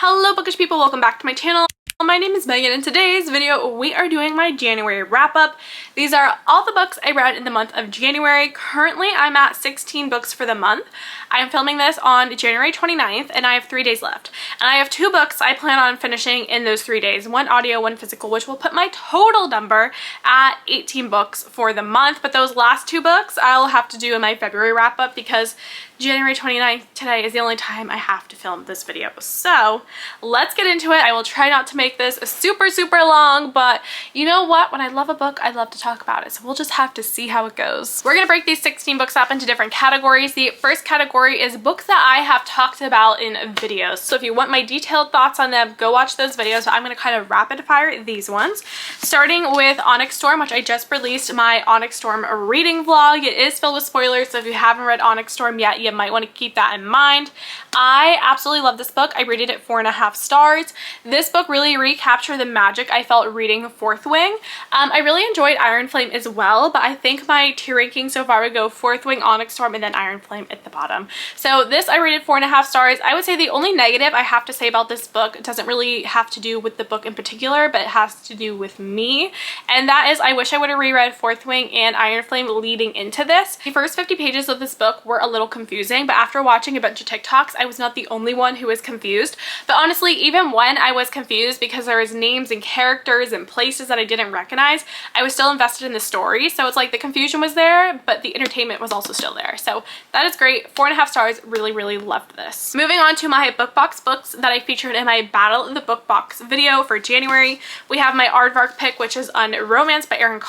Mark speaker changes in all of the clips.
Speaker 1: Hello bookish people, welcome back to my channel. My name is Megan. In today's video we are doing my January wrap up. These are all the books I read in the month of January. Currently I'm at 16 books for the month. I am filming this on January 29th and I have 3 days left. And I have 2 books I plan on finishing in those 3 days. 1 audio, 1 physical, which will put my total number at 18 books for the month. But those last 2 books I'll have to do in my February wrap up because January 29th today is the only time I have to film this video. So let's get into it. I will try not to make this super long, but you know what? When I love a book, I love to talk about it. So we'll just have to see how it goes. We're gonna break these 16 books up into different categories. The first category is books that I have talked about in videos. So if you want my detailed thoughts on them, go watch those videos. So I'm gonna kind of rapid fire these ones. Starting with Onyx Storm, which I just released my Onyx Storm reading vlog. It is filled with spoilers, so if you haven't read Onyx Storm yet, you might want to keep that in mind. I absolutely love this book. I rated it 4.5 stars. This book really recaptured the magic I felt reading Fourth Wing. I really enjoyed Iron Flame as well, but I think my tier ranking so far would go Fourth Wing, Onyx Storm, and then Iron Flame at the bottom. So this I rated 4.5 stars. I would say the only negative I have to say about this book doesn't really have to do with the book in particular, but it has to do with me. And that is I wish I would have reread Fourth Wing and Iron Flame leading into this. The first 50 pages of this book were a little confusing, but after watching a bunch of TikToks, I was not the only one who was confused. But honestly, even when I was confused because there was names and characters and places that I didn't recognize, I was still invested in the story. So it's like the confusion was there, but the entertainment was also still there. So that is great. 4.5 stars. Really loved this. Moving on to my book box books that I featured in my Battle of the Book Box video for January. We have my aardvark pick, which is Unromance by Erin.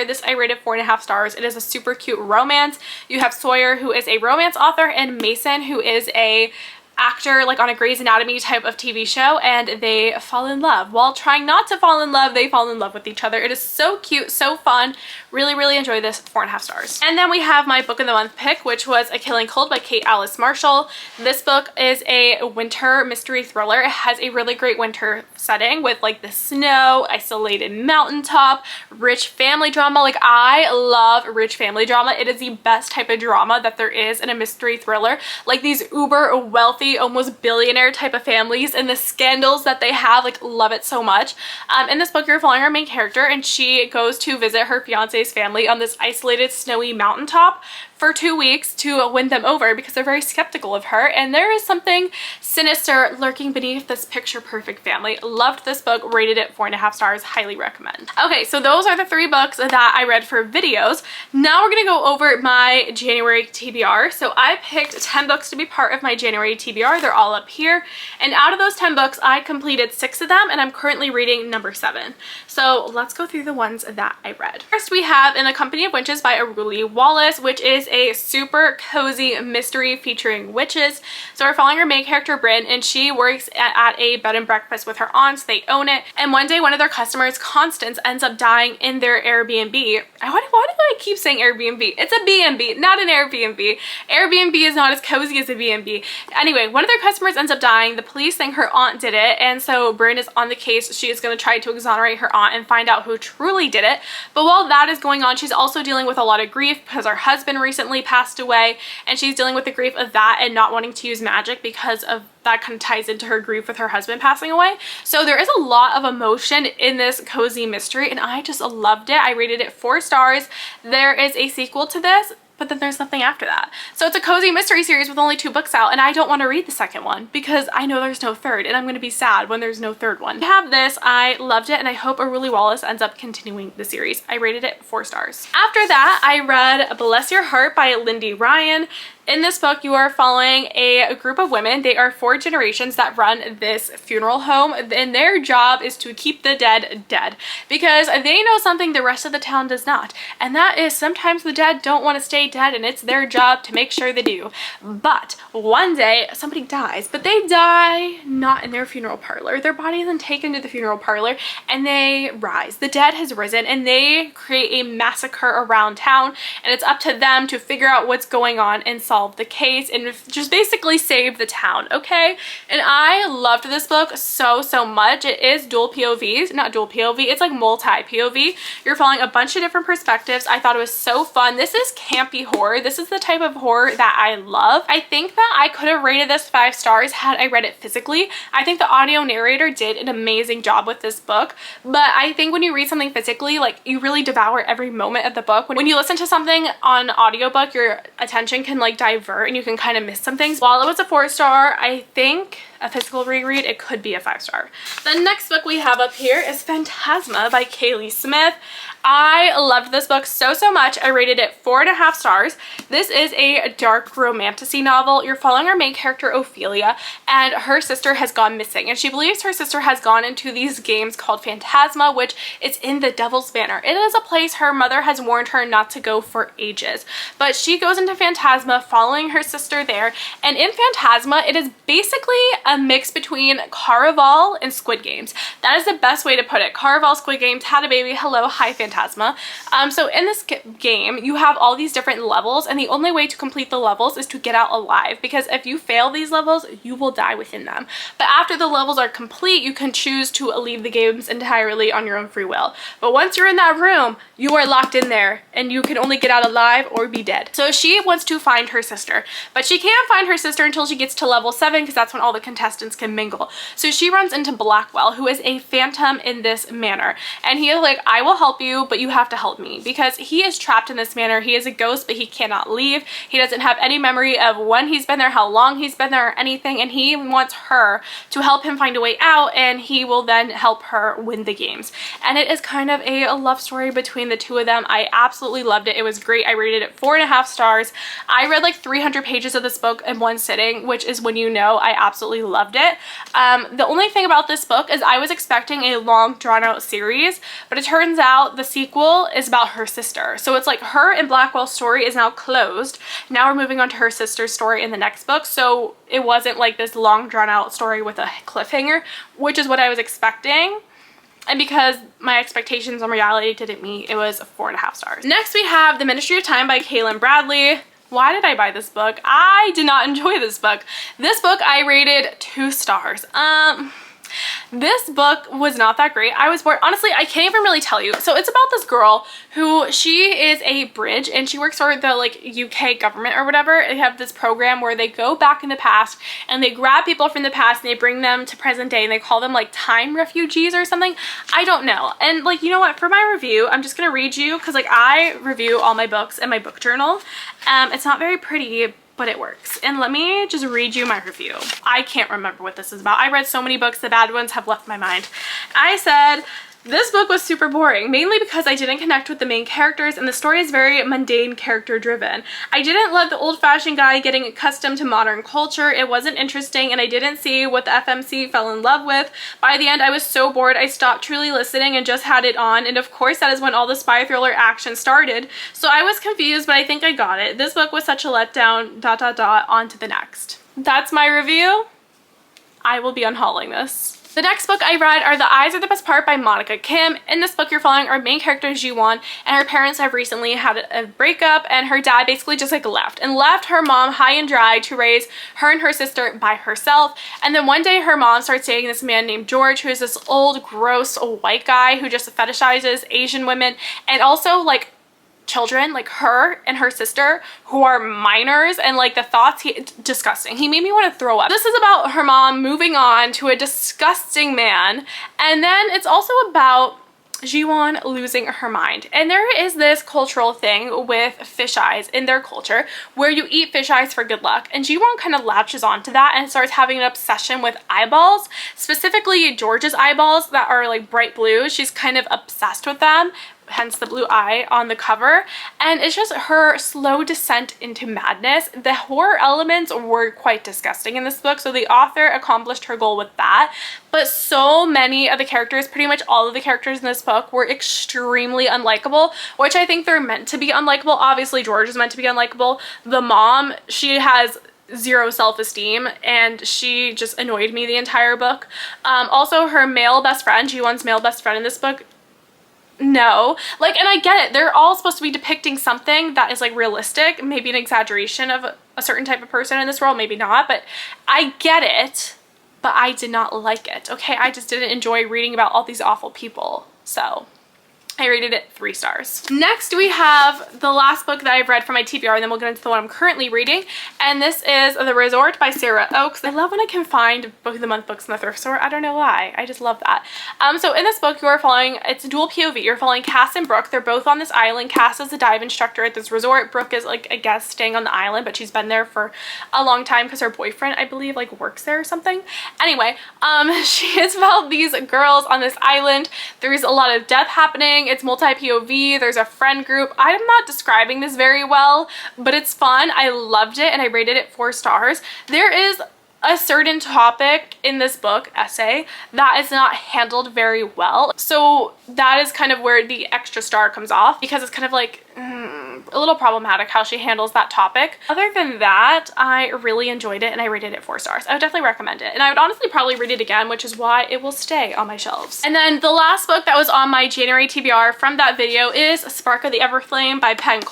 Speaker 1: This I rated 4.5 stars. It is a super cute romance. You have Sawyer, who is a romance author, and Mason, who is a actor like on a Grey's Anatomy type of TV show, and they fall in love. While trying not to fall in love, they fall in love with each other. It is so cute, so fun. Really enjoy this. 4.5 stars. And then we have my book of the month pick, which was A Killing Cold by Kate Alice Marshall. This book is a winter mystery thriller. It has a really great winter setting with like the snow, isolated mountaintop, rich family drama. Like I love rich family drama. It is the best type of drama that there is in a mystery thriller. Like these uber wealthy, almost billionaire type of families and the scandals that they have, like love it so much. In this book you're following our main character and she goes to visit her fiance's family on this isolated snowy mountaintop for 2 weeks to win them over because they're very skeptical of her, and there is something sinister lurking beneath this picture perfect family. Loved this book, rated it 4.5 stars, highly recommend. Okay, so those are the 3 books that I read for videos. Now we're gonna go over my January TBR. So I picked 10 books to be part of my January TBR. They're all up here, and out of those 10 books I completed 6 of them and I'm currently reading number 7. So let's go through the ones that I read. First we have In the Company of Witches by Auralee Wallace, which is a super cozy mystery featuring witches. So we're following our main character Bryn, and she works at a bed and breakfast with her aunts. They own it, and one day one of their customers, Constance, ends up dying in their Airbnb. Why do I keep saying Airbnb? It's a B&B, not an Airbnb. Airbnb is not as cozy as a B&B. Anyway, one of their customers ends up dying. The police think her aunt did it, and so Bryn is on the case. She is going to try to exonerate her aunt and find out who truly did it. But while that is going on, she's also dealing with a lot of grief because her husband recently passed away, and she's dealing with the grief of that and not wanting to use magic because of that kind of ties into her grief with her husband passing away. So there is a lot of emotion in this cozy mystery, and I just loved it. I rated it 4 stars. There is a sequel to this, but then there's nothing after that. So it's a cozy mystery series with only 2 books out, and I don't want to read the second one because I know there's no third, and I'm going to be sad when there's no third one. I have this. I loved it, and I hope Auralee Wallace ends up continuing the series. I rated it 4 stars. After that, I read Bless Your Heart by Lindy Ryan. In this book, you are following a group of women. They are 4 generations that run this funeral home, and their job is to keep the dead dead because they know something the rest of the town does not, and that is sometimes the dead don't want to stay dead, and it's their job to make sure they do. But one day somebody dies, but they die not in their funeral parlor. Their body isn't taken to the funeral parlor, and they rise. The dead has risen, and they create a massacre around town, and it's up to them to figure out what's going on. And solve the case and just basically save the town, okay? And I loved this book so much. It is dual POVs, not dual POV, it's like multi-POV. You're following a bunch of different perspectives. I thought it was so fun. This is campy horror. This is the type of horror that I love. I think that I could have rated this 5 stars had I read it physically. I think the audio narrator did an amazing job with this book, but I think when you read something physically, like, you really devour every moment of the book. When you listen to something on audiobook, your attention can like divert and you can kind of miss some things. While it was a 4-star, I think a physical reread, it could be a 5-star. The next book we have up here is Phantasma by Kaylie Smith. I loved this book so much. I rated it 4.5 stars. This is a dark romantasy novel. You're following our main character Ophelia, and her sister has gone missing, and she believes her sister has gone into these games called Phantasma, which is in the Devil's Manor. It is a place her mother has warned her not to go for ages, but she goes into Phantasma following her sister there. And in Phantasma, it is basically a mix between Caraval and Squid Games. That is the best way to put it. Caraval, Squid Games, had a baby, hello, hi Phantasma. So in this game, you have all these different levels, and the only way to complete the levels is to get out alive, because if you fail these levels, you will die within them. But after the levels are complete, you can choose to leave the games entirely on your own free will. But once you're in that room, you are locked in there, and you can only get out alive or be dead. So she wants to find her sister, but she can't find her sister until she gets to level 7, because that's when all the contestants can mingle. So she runs into Blackwell, who is a phantom in this manor, and he is like, I will help you, but you have to help me, because he is trapped in this manor. He is a ghost, but he cannot leave. He doesn't have any memory of when he's been there, how long he's been there, or anything, and he wants her to help him find a way out, and he will then help her win the games. And it is kind of a love story between the two of them. I absolutely loved it. It was great. I rated it 4.5 stars. I read like 300 pages of this book in one sitting, which is when you know I absolutely loved it. The only thing about this book is I was expecting a long drawn out series, but it turns out the sequel is about her sister. So it's like her and Blackwell's story is now closed. Now we're moving on to her sister's story in the next book. So it wasn't like this long drawn out story with a cliffhanger, which is what I was expecting. And because my expectations on reality didn't meet, it was 4.5 stars. Next we have The Ministry of Time by Kaylie Bradley. Why did I buy this book? I did not enjoy this book. This book I rated 2 stars. This book was not that great. I was bored. Honestly, I can't even really tell you. So it's about this girl who, she is a bridge, and she works for the like UK government or whatever. They have this program where they go back in the past and they grab people from the past and they bring them to present day, and they call them like time refugees or something. I don't know. And like, you know what, for my review, I'm just gonna read you, because like I review all my books in my book journal. It's not very pretty, but it works. And let me just read you my review. I can't remember what this is about. I read so many books, the bad ones have left my mind. I said, this book was super boring, mainly because I didn't connect with the main characters, and the story is very mundane, character driven. I didn't love the old-fashioned guy getting accustomed to modern culture. It wasn't interesting, and I didn't see what the FMC fell in love with. By the end, I was so bored I stopped truly listening and just had it on, and of course that is when all the spy thriller action started. So I was confused, but I think I got it. This book was such a letdown, ... on to the next. That's my review. I will be unhauling this. The next book I read are The Eyes Are the Best Part by Monika Kim. In this book, you're following our main character, Jiwon, and her parents have recently had a breakup, and her dad basically just like left her mom high and dry to raise her and her sister by herself. And then one day her mom starts dating this man named George, who is this old, gross, white guy who just fetishizes Asian women, and also like children, like her and her sister, who are minors, and like the thoughts, disgusting. He made me want to throw up. This is about her mom moving on to a disgusting man, and then it's also about Jiwon losing her mind. And there is this cultural thing with fish eyes in their culture where you eat fish eyes for good luck, and Jiwon kind of latches onto that and starts having an obsession with eyeballs, specifically George's eyeballs that are like bright blue. She's kind of obsessed with them, hence the blue eye on the cover, and it's just her slow descent into madness. The horror elements were quite disgusting in this book, so the author accomplished her goal with that, but so many of the characters, pretty much all of the characters in this book, were extremely unlikable, which I think they're meant to be unlikable. Obviously George is meant to be unlikable. The mom, she has zero self-esteem, and she just annoyed me the entire book. Also her male best friend, Jiwon's male best friend in this book, no, like, and I get it, they're all supposed to be depicting something that is like realistic, maybe an exaggeration of a certain type of person in this world, maybe not, but I get it, but I did not like it, okay? I just didn't enjoy reading about all these awful people, so I rated it 3 stars. Next, we have the last book that I've read from my TBR, and then we'll get into the one I'm currently reading. And this is The Resort by Sara Ochs. I love when I can find Book of the Month books in the thrift store. I don't know why. I just love that. So in this book, you are following, it's a dual POV. You're following Cass and Brooke. They're both on this island. Cass is a dive instructor at this resort. Brooke is like a guest staying on the island, but she's been there for a long time because her boyfriend, I believe, like works there or something. Anyway, she has followed these girls on this island. There's a lot of death happening. It's multi-POV, there's a friend group. I'm not describing this very well, but it's fun. I loved it and I rated it 4 stars. There is a certain topic in this book, essay, that is not handled very well. So that is kind of where the extra star comes off, because it's kind of like a little problematic how she handles that topic. Other than that, I really enjoyed it and I rated it 4 stars. I would definitely recommend it. And I would honestly probably read it again, which is why it will stay on my shelves. And then the last book that was on my January TBR from that video is Spark of the Everflame by Penn.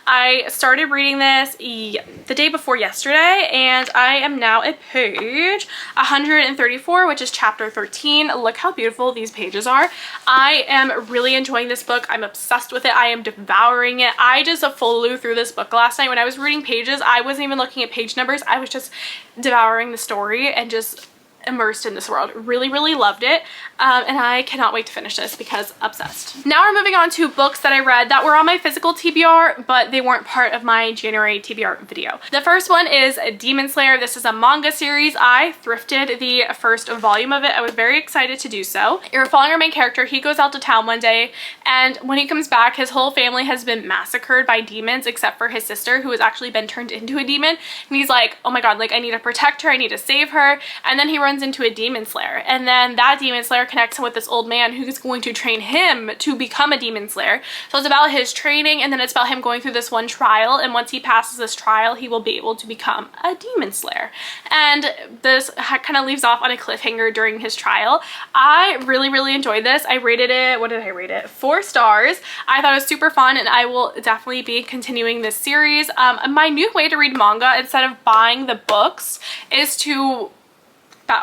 Speaker 1: I started reading this the day before yesterday, and I am now at page 134, which is chapter 13. Look how beautiful these pages are. I am really enjoying this book. I'm obsessed with it. I am devouring it. I just flew through this book last night. When I was reading pages, I wasn't even looking at page numbers. I was just devouring the story and just immersed in this world. Really, really loved it. And I cannot wait to finish this because obsessed. Now we're moving on to books that I read that were on my physical TBR, but they weren't part of my January TBR video. The first one is Demon Slayer. This is a manga series. I thrifted the first volume of it. I was very excited to do so. You're following our main character. He goes out to town one day, and when he comes back, his whole family has been massacred by demons except for his sister, who has actually been turned into a demon. And he's like, oh my god, like I need to protect her, I need to save her. And then he runs into a demon slayer, and then that demon slayer connects him with this old man who's going to train him to become a demon slayer. So it's about his training, and then it's about him going through this one trial, and once he passes this trial, he will be able to become a demon slayer. And this kind of leaves off on a cliffhanger during his trial. I really, really enjoyed this. I rated it, what did I rate it? 4 stars. I thought it was super fun, and I will definitely be continuing this series. My new way to read manga instead of buying the books is to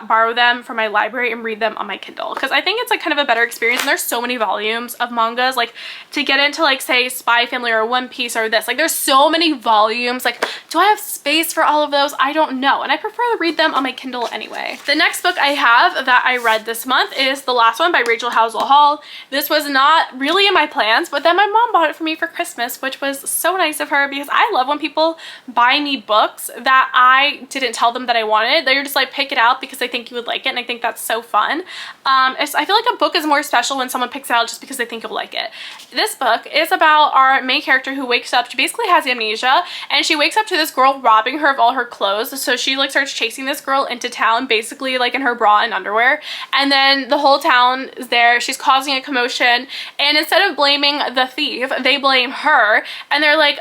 Speaker 1: borrow them from my library and read them on my Kindle, because I think it's like kind of a better experience. And there's so many volumes of mangas, like to get into like say Spy Family or One Piece or this, like there's so many volumes. Like, do I have space for all of those? I don't know, and I prefer to read them on my Kindle anyway. The next book I have that I read this month is The Last One by Rachel Howzell Hall. This was not really in my plans, but then my mom bought it for me for Christmas, which was so nice of her, because I love when people buy me books that I didn't tell them that I wanted. They're just like, pick it out because I think you would like it, and I think that's so fun. I feel like a book is more special when someone picks it out just because they think you'll like it. This book is about our main character who wakes up. She basically has amnesia, and she wakes up to this girl robbing her of all her clothes. So she like starts chasing this girl into town, basically like in her bra and underwear, and then the whole town is there. She's causing a commotion, and instead of blaming the thief, they blame her, and they're like,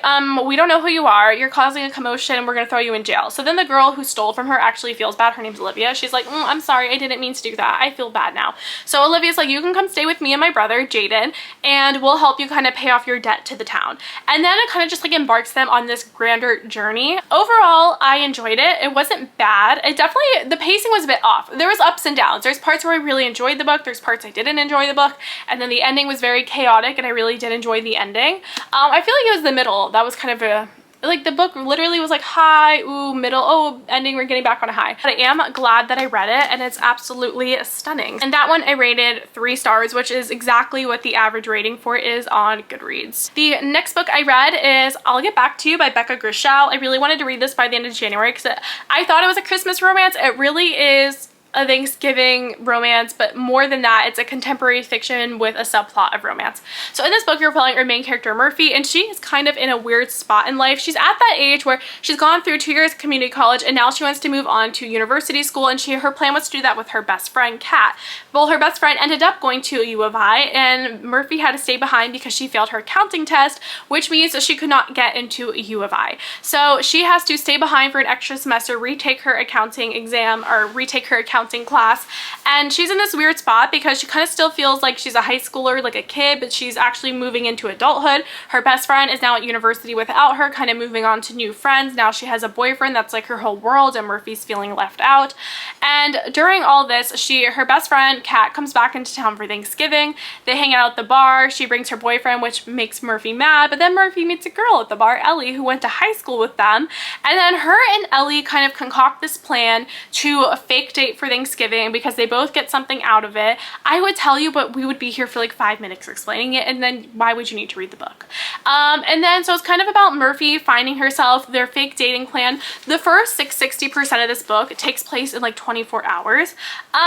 Speaker 1: we don't know who you are, you're causing a commotion, and we're gonna throw you in jail. So then the girl who stole from her actually feels bad. Her name's Olivia. She's like, I'm sorry, I didn't mean to do that, I feel bad now. So Olivia's like, you can come stay with me and my brother Jaden, and we'll help you kind of pay off your debt to the town. And then it kind of just like embarks them on this grander journey. Overall, I enjoyed it. It wasn't bad. It definitely, the pacing was a bit off. There was ups and downs. There's parts where I really enjoyed the book, there's parts I didn't enjoy the book, and then the ending was very chaotic, and I really did enjoy the ending. I feel like it was the middle that was kind of a, like the book literally was like high, ooh, middle, oh, ending, we're getting back on a high. But I am glad that I read it, and it's absolutely stunning. And that one I rated 3 stars, which is exactly what the average rating for it is on Goodreads. The next book I read is I'll Get Back to You by Becca Grishal. I really wanted to read this by the end of January because I thought it was a Christmas romance. It really is a Thanksgiving romance, but more than that, it's a contemporary fiction with a subplot of romance. So in this book, you're following our main character Murphy, and she is kind of in a weird spot in life. She's at that age where she's gone through 2 years of community college, and now she wants to move on to university school, and her plan was to do that with her best friend Cate. Well, her best friend ended up going to U of I, and Murphy had to stay behind because she failed her accounting test, which means that she could not get into U of I. So she has to stay behind for an extra semester, retake her accounting exam, or retake her accounting accounting class, and she's in this weird spot because she kind of still feels like she's a high schooler, like a kid, but she's actually moving into adulthood. Her best friend is now at university without her, kind of moving on to new friends. Now she has a boyfriend that's like her whole world, and Murphy's feeling left out. And during all this, her best friend Kat comes back into town for Thanksgiving. They hang out at the bar. She brings her boyfriend, which makes Murphy mad, but then Murphy meets a girl at the bar, Ellie, who went to high school with them, and then her and Ellie kind of concoct this plan to a fake date for Thanksgiving because they both get something out of it. I would tell you, but we would be here for like 5 minutes explaining it, and then why would you need to read the book? And then so it's kind of about Murphy finding herself, their fake dating plan. The first 60% of this book takes place in like 24 hours.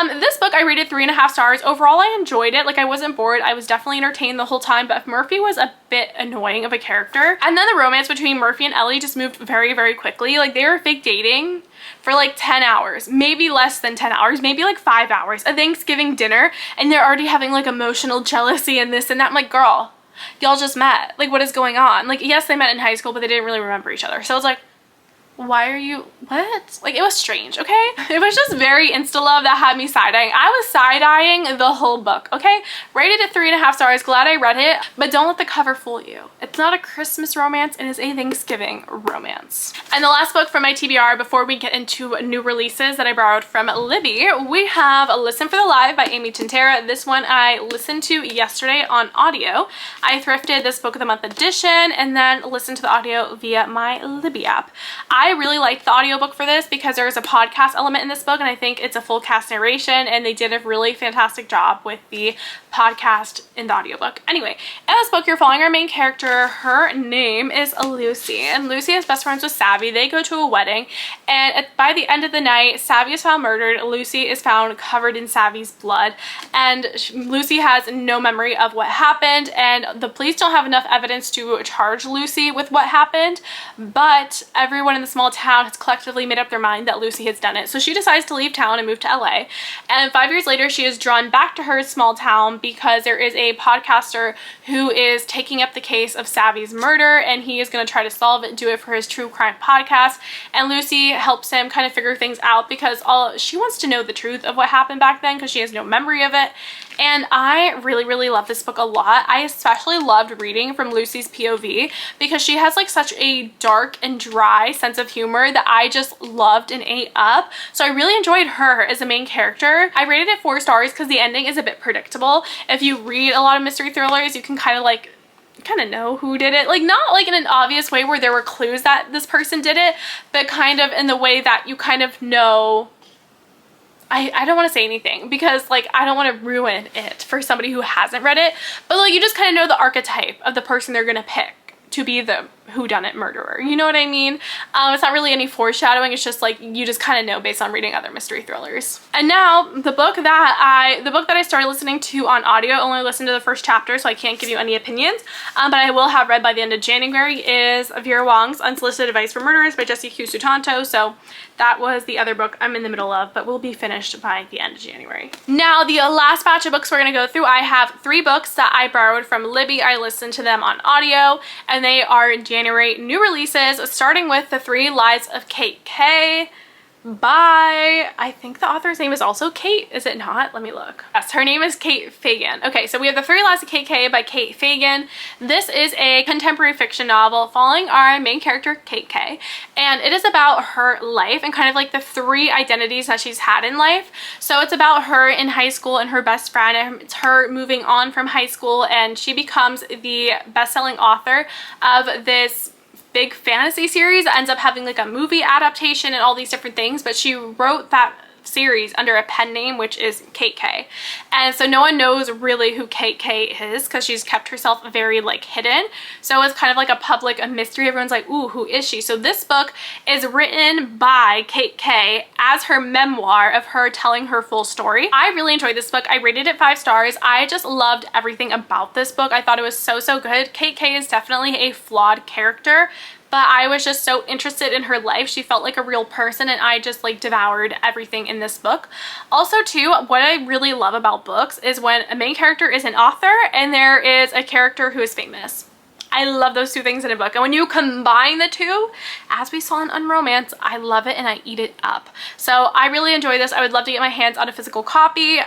Speaker 1: This book I rated 3.5 stars. Overall, I enjoyed it. Like, I wasn't bored. I was definitely entertained the whole time, but Murphy was a bit annoying of a character. And then the romance between Murphy and Ellie just moved very, very quickly. Like, they were fake dating for like 10 hours, maybe less than 10 hours, maybe like 5 hours, a Thanksgiving dinner, and they're already having like emotional jealousy and this and that. I'm like, girl, y'all just met. Like, what is going on? Like, yes, they met in high school, but they didn't really remember each other. So I was like, why are you, what? Like, it was strange, okay? It was just very insta-love that had me side-eyeing. I was side-eyeing the whole book, okay? Rated at 3.5 stars, glad I read it, but don't let the cover fool you. It's not a Christmas romance, it is a Thanksgiving romance. And the last book from my TBR before we get into new releases that I borrowed from Libby, we have Listen for the Live by Amy Tintera. This one I listened to yesterday on audio. I thrifted this Book of the Month edition and then listened to the audio via my Libby app. I really liked the audiobook for this because there's a podcast element in this book, and I think it's a full cast narration, and they did a really fantastic job with the podcast in the audiobook. Anyway, in this book, you're following our main character. Her name is Lucy, and Lucy is best friends with Savvy. They go to a wedding, and by the end of the night, Savvy is found murdered. Lucy is found covered in Savvy's blood, and Lucy has no memory of what happened, and the police don't have enough evidence to charge Lucy with what happened, but everyone in the small town has collectively made up their mind that Lucy has done it. So she decides to leave town and move to LA. And 5 years later, she is drawn back to her small town because there is a podcaster who is taking up the case of Savvy's murder, and he is going to try to solve it, do it for his true crime podcast. And Lucy helps him kind of figure things out because she wants to know the truth of what happened back then because she has no memory of it. And I really, really love this book a lot. I especially loved reading from Lucy's POV because she has like such a dark and dry sense of humor that I just loved and ate up. So I really enjoyed her as a main character. I rated it 4 stars because the ending is a bit predictable. If you read a lot of mystery thrillers, you can kind of know who did it. Like, not like in an obvious way where there were clues that this person did it, but kind of in the way that you kind of know. I don't want to say anything because like I don't want to ruin it for somebody who hasn't read it, but like you just kind of know the archetype of the person they're gonna pick to be the whodunit murderer. You know what I mean? It's not really any foreshadowing. It's just like you just kind of know based on reading other mystery thrillers. And now the book that I started listening to on audio, only listened to the first chapter, so I can't give you any opinions, but I will have read by the end of January, is Vera Wong's Unsolicited Advice for Murderers by Jesse Q. Sutanto. So that was the other book I'm in the middle of, but will be finished by the end of January. Now, the last batch of books we're going to go through, I have 3 books that I borrowed from Libby. I listened to them on audio, and they are January new releases, starting with The 3 Lives of Cate K by, I think the author's name is also Cate, is it not? Let me look. Yes, her name is Cate Fagan. Okay, so we have The 3 Lives of Cate K by Cate Fagan. This is a contemporary fiction novel following our main character, Cate K, and it is about her life and kind of like the 3 identities that she's had in life. So it's about her in high school and her best friend, and it's her moving on from high school, and she becomes the best-selling author of this big fantasy series that ends up having like a movie adaptation and all these different things, but she wrote that series under a pen name, which is Cate K. And so no one knows really who Cate K is because she's kept herself very like hidden. So it's kind of like a mystery. Everyone's like, ooh, who is she? So this book is written by Cate K as her memoir of her telling her full story. I really enjoyed this book. I rated it 5 stars. I just loved everything about this book. I thought it was so, so good. Cate K is definitely a flawed character, but I was just so interested in her life. She felt like a real person, and I just like devoured everything in this book. Also too, what I really love about books is when a main character is an author and there is a character who is famous. I love those two things in a book. And when you combine the two, as we saw in Unromance, I love it and I eat it up. So I really enjoy this. I would love to get my hands on a physical copy.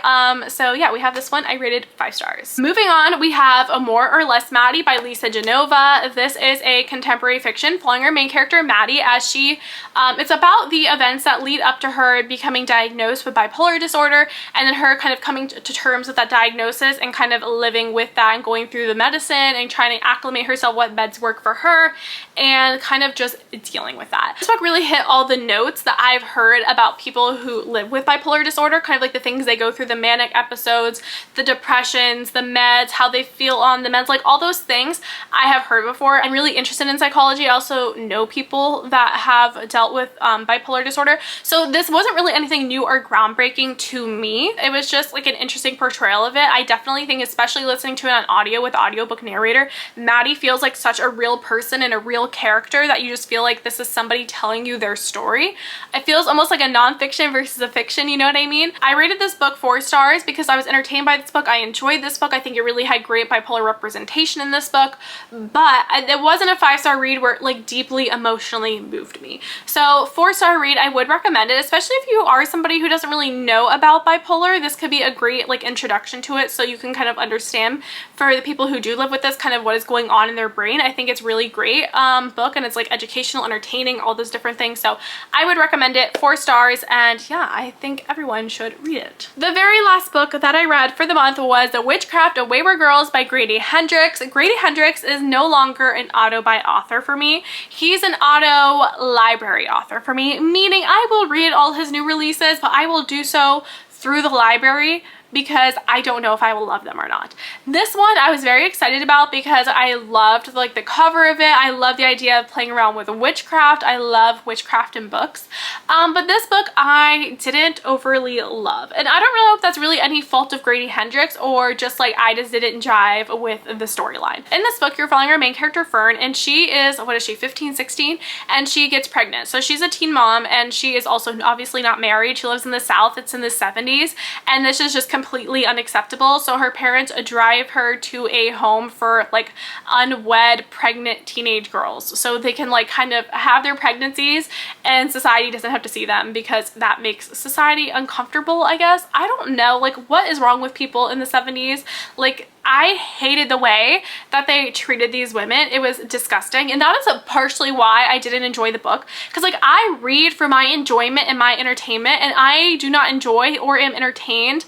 Speaker 1: So yeah, we have this one. I rated 5 stars. Moving on, we have A More or Less Maddy by Lisa Genova. This is a contemporary fiction following our main character Maddy as she, it's about the events that lead up to her becoming diagnosed with bipolar disorder, and then her kind of coming to terms with that diagnosis and kind of living with that and going through the medicine and trying to acclimate herself what meds work for her and kind of just dealing with that. This book really hit all the notes that I've heard about people who live with bipolar disorder, kind of like the things they go through, the manic episodes, the depressions, the meds, how they feel on the meds, like all those things I have heard before. I'm really interested in psychology. I also know people that have dealt with bipolar disorder. So this wasn't really anything new or groundbreaking to me. It was just like an interesting portrayal of it. I definitely think, especially listening to it on audio with audiobook narrator, Maddy feels like such a real person and a real character that you just feel like this is somebody telling you their story. It feels almost like a nonfiction versus a fiction, you know what I mean? I rated this book 4 stars because I was entertained by this book. I enjoyed this book. I think it really had great bipolar representation in this book, but it wasn't a 5-star read where it like deeply emotionally moved me. So 4-star read, I would recommend it, especially if you are somebody who doesn't really know about bipolar. This could be a great like introduction to it so you can kind of understand, for the people who do live with this, kind of what is going on in their brain. I think it's really great book, and it's like educational, entertaining, all those different things. So I would recommend it, 4 stars, and yeah, I think everyone should read it. The very last book that I read for the month was The Witchcraft of Wayward Girls by Grady Hendrix. Grady Hendrix is no longer an auto by author for me. He's an auto library author for me, meaning I will read all his new releases, but I will do so through the library because I don't know if I will love them or not. This one I was very excited about because I loved like the cover of it. I love the idea of playing around with witchcraft. I love witchcraft in books. But this book I didn't overly love. And I don't know if that's really any fault of Grady Hendrix or just like I just didn't jive with the storyline. In this book, you're following our main character Fern, and she is, what is she, 15, 16? And she gets pregnant. So she's a teen mom, and she is also obviously not married. She lives in the South. It's in the 70s. And this is just completely unacceptable. So her parents drive her to a home for like unwed pregnant teenage girls so they can like kind of have their pregnancies and society doesn't have to see them because that makes society uncomfortable, I guess. I don't know, like what is wrong with people in the 70s? Like I hated the way that they treated these women. It was disgusting, and that is partially why I didn't enjoy the book, because like I read for my enjoyment and my entertainment, and I do not enjoy or am entertained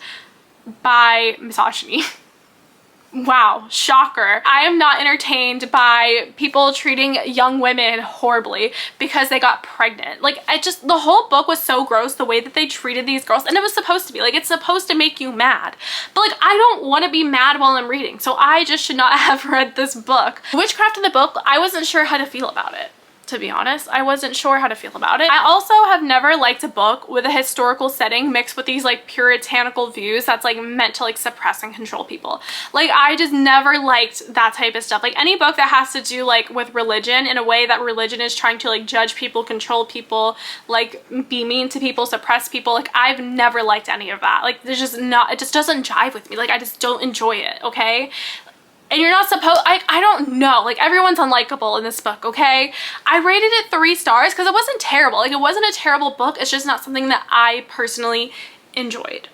Speaker 1: by misogyny. Wow, shocker. I am not entertained by people treating young women horribly because they got pregnant. Like, the whole book was so gross, the way that they treated these girls, and it was supposed to be, like, it's supposed to make you mad. But, like, I don't want to be mad while I'm reading, so I just should not have read this book. Witchcraft in the book, I wasn't sure how to feel about it. To be honest, I wasn't sure how to feel about it. I also have never liked a book with a historical setting mixed with these like puritanical views that's like meant to like suppress and control people. Like I just never liked that type of stuff. Like any book that has to do like with religion in a way that religion is trying to like judge people, control people, like be mean to people, suppress people. Like I've never liked any of that. Like there's just not, it just doesn't jive with me. Like I just don't enjoy it, okay? And you're not supposed, I don't know, like everyone's unlikable in this book, okay? I rated it 3 stars because it wasn't terrible. Like it wasn't a terrible book. It's just not something that I personally enjoyed.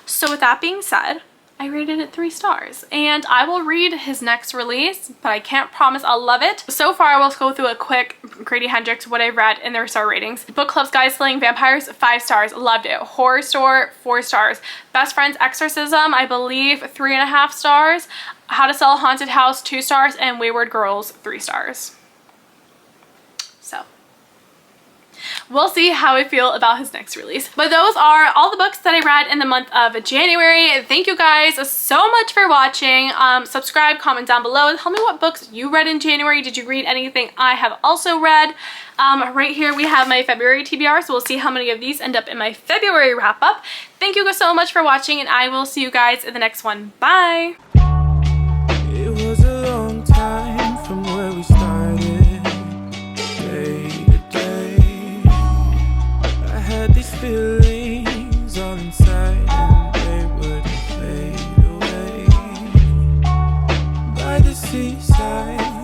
Speaker 1: So with that being said, I rated it 3 stars, and I will read his next release, but I can't promise I'll love it. So far, I will go through a quick Grady Hendrix, what I've read in their star ratings. Book Club's Guide Slaying Vampires, 5 stars, loved it. Horror Store, 4 stars. Best Friend's Exorcism, I believe 3.5 stars. How to Sell a Haunted House, 2 stars, and Wayward Girls, 3 stars. So we'll see how I feel about his next release. But those are all the books that I read in the month of January. Thank you guys so much for watching. Subscribe, comment down below, and tell me what books you read in January. Did you read anything I have also read? Right here we have my February TBR, so we'll see how many of these end up in my February wrap up. Thank you guys so much for watching, and I will see you guys in the next one. Bye!
Speaker 2: It was a long time from where we started, day to day. I had these feelings all inside and they wouldn't fade away. By the seaside